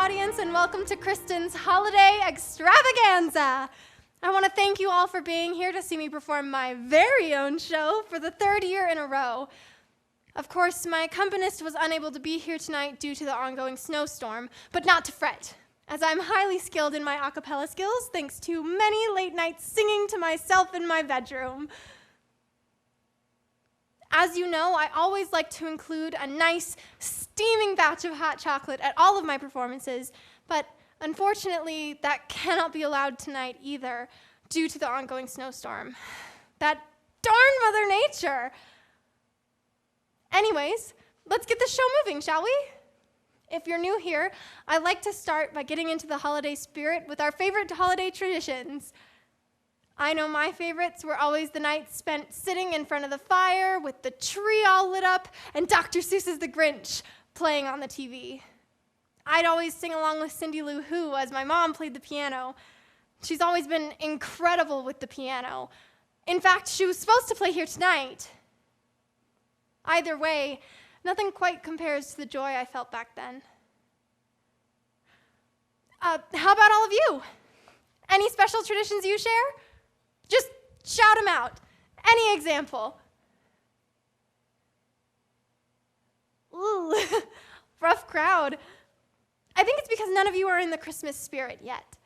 audience, and welcome to Kristen's Holiday Extravaganza. I want to thank you all for being here to see me perform my very own show for the third year in a row. Of course, my accompanist was unable to be here tonight due to the ongoing snowstorm, but not to fret, as I'm highly skilled in my a cappella skills thanks to many late nights singing to myself in my bedroom. As you know, I always like to include a nice, steaming batch of hot chocolate at all of my performances, but unfortunately, that cannot be allowed tonight either, due to the ongoing snowstorm. That darn Mother Nature! Anyways, let's get the show moving, shall we? If you're new here, I like to start by getting into the holiday spirit with our favorite holiday traditions. I know my favorites were always the nights spent sitting in front of the fire with the tree all lit up and Dr. Seuss's The Grinch playing on the TV. I'd always sing along with Cindy Lou Who as my mom played the piano. She's always been incredible with the piano. In fact, she was supposed to play here tonight. Either way, nothing quite compares to the joy I felt back then. How about all of you? Any special traditions you share? Just shout them out. Any example. Ooh, rough crowd. I think it's because none of you are in the Christmas spirit yet.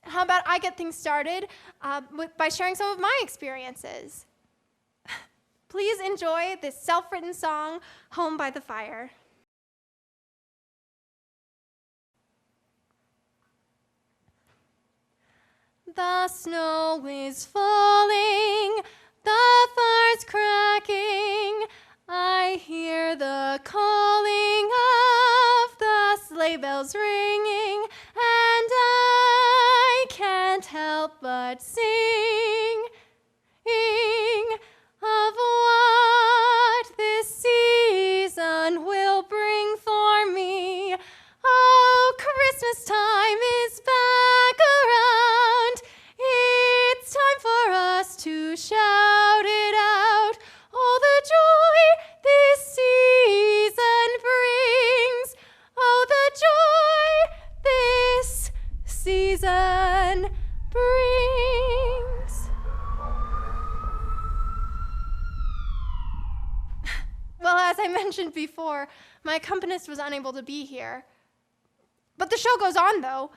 How about I get things started by sharing some of my experiences? Please enjoy this self-written song, Home by the Fire. The snow is falling, the fire's cracking, I hear the calling of the sleigh bells ringing, and I can't help but sing of what this season will bring for me. Oh, Christmas time is back around. It's time for us to shout it out. Oh, the joy this season brings. Oh, the joy this season brings. Well, as I mentioned before, my accompanist was unable to be here. But the show goes on, though.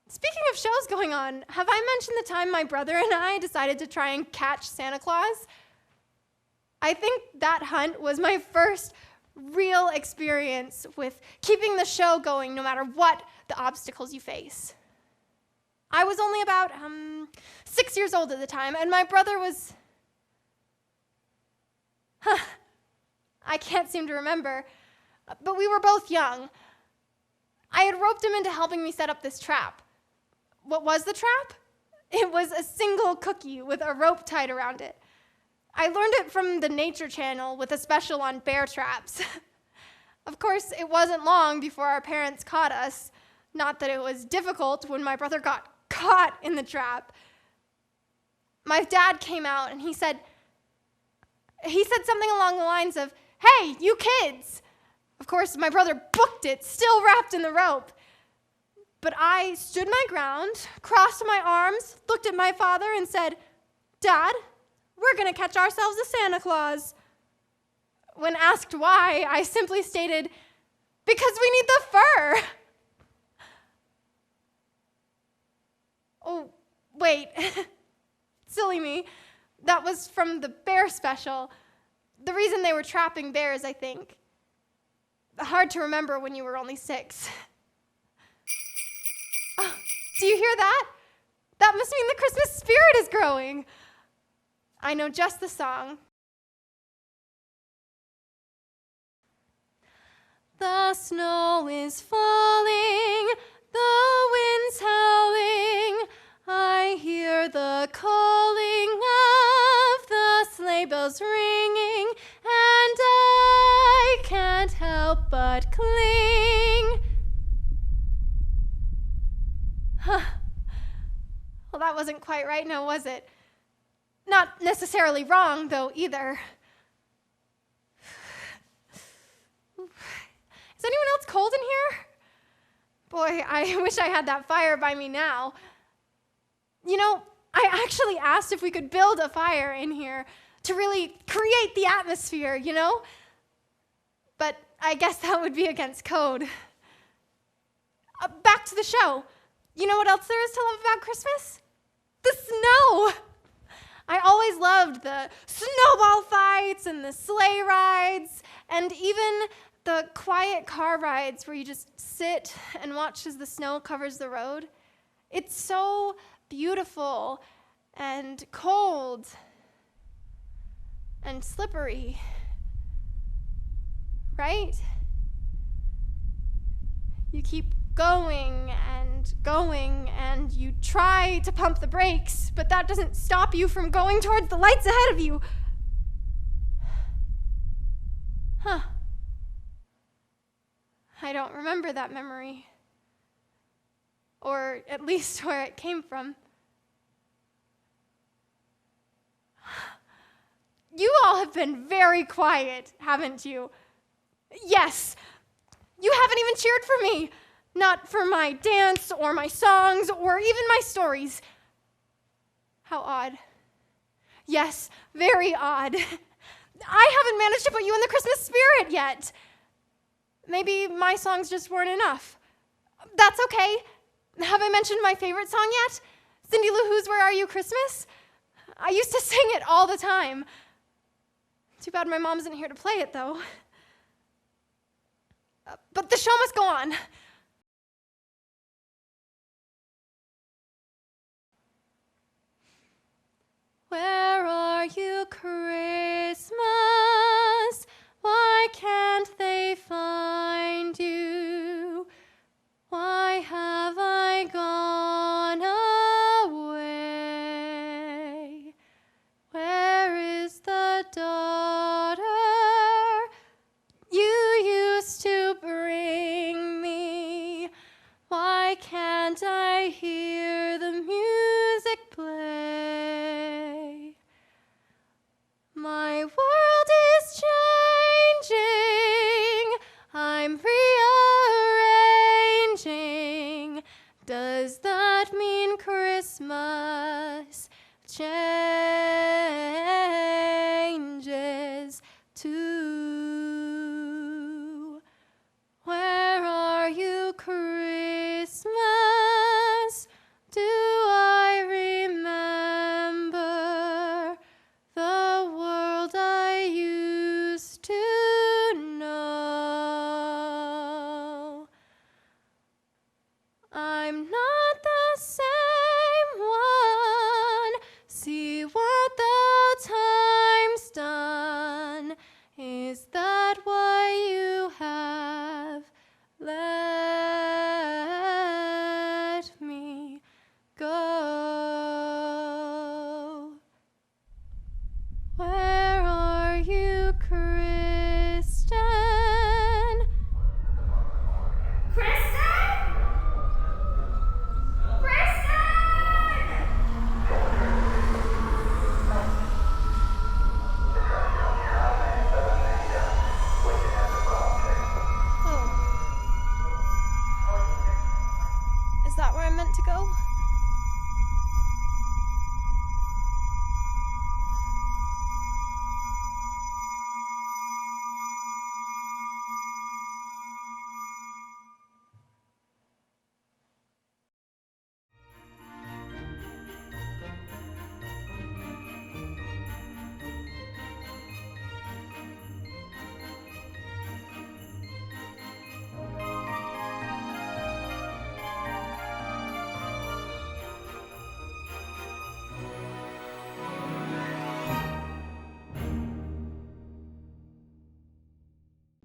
Speaking of shows going on, have I mentioned the time my brother and I decided to try and catch Santa Claus? I think that hunt was my first real experience with keeping the show going no matter what the obstacles you face. I was only about 6 years old at the time, and my brother was... I can't seem to remember, but we were both young. I had roped him into helping me set up this trap. What was the trap? It was a single cookie with a rope tied around it. I learned it from the Nature Channel with a special on bear traps. Of course, it wasn't long before our parents caught us. Not that it was difficult when my brother got caught in the trap. My dad came out and he said something along the lines of, "Hey, you kids!" Of course, my brother booked it, still wrapped in the rope. But I stood my ground, crossed my arms, looked at my father, and said, "Dad, we're going to catch ourselves a Santa Claus." When asked why, I simply stated, "Because we need the fur." Oh, wait. Silly me. That was from the bear special. The reason they were trapping bears, I think. Hard to remember when you were only 6. Oh, do you hear that? That must mean the Christmas spirit is growing. I know just the song. The snow is falling, the wind's howling, I hear the calling of the sleigh bells ringing, and I can't help but cling. Well, that wasn't quite right now, was it? Not necessarily wrong, though, either. Is anyone else cold in here? Boy, I wish I had that fire by me now. You know, I actually asked if we could build a fire in here to really create the atmosphere, you know? But I guess that would be against code. Back to the show. You know what else there is to love about Christmas? The snow. I always loved the snowball fights and the sleigh rides and even the quiet car rides where you just sit and watch as the snow covers the road. It's so beautiful and cold and slippery, right? You keep going and you try to pump the brakes, but that doesn't stop you from going towards the lights ahead of you. Huh. I don't remember that memory, or at least where it came from. You all have been very quiet, haven't you? Yes, you haven't even cheered for me. Not for my dance or my songs or even my stories. How odd. Yes, very odd. I haven't managed to put you in the Christmas spirit yet. Maybe my songs just weren't enough. That's okay. Have I mentioned my favorite song yet? Cindy Lou Who's Where Are You Christmas? I used to sing it all the time. Too bad my mom isn't here to play it, though. But the show must go on. Where are you, Christmas? Why can't they find you? Why have I gone away? Where is the daughter you used to bring me? Why can't I hear the music play? My world is changing, I'm rearranging. Does that mean Christmas changes too? Where are you, Christmas? Do I remember the world I used to know? I'm not the same one. See what the time's done. Is that why you have let me go? Where are you, Kristen? Kristen? Kristen! Oh. Is that where I'm meant to go?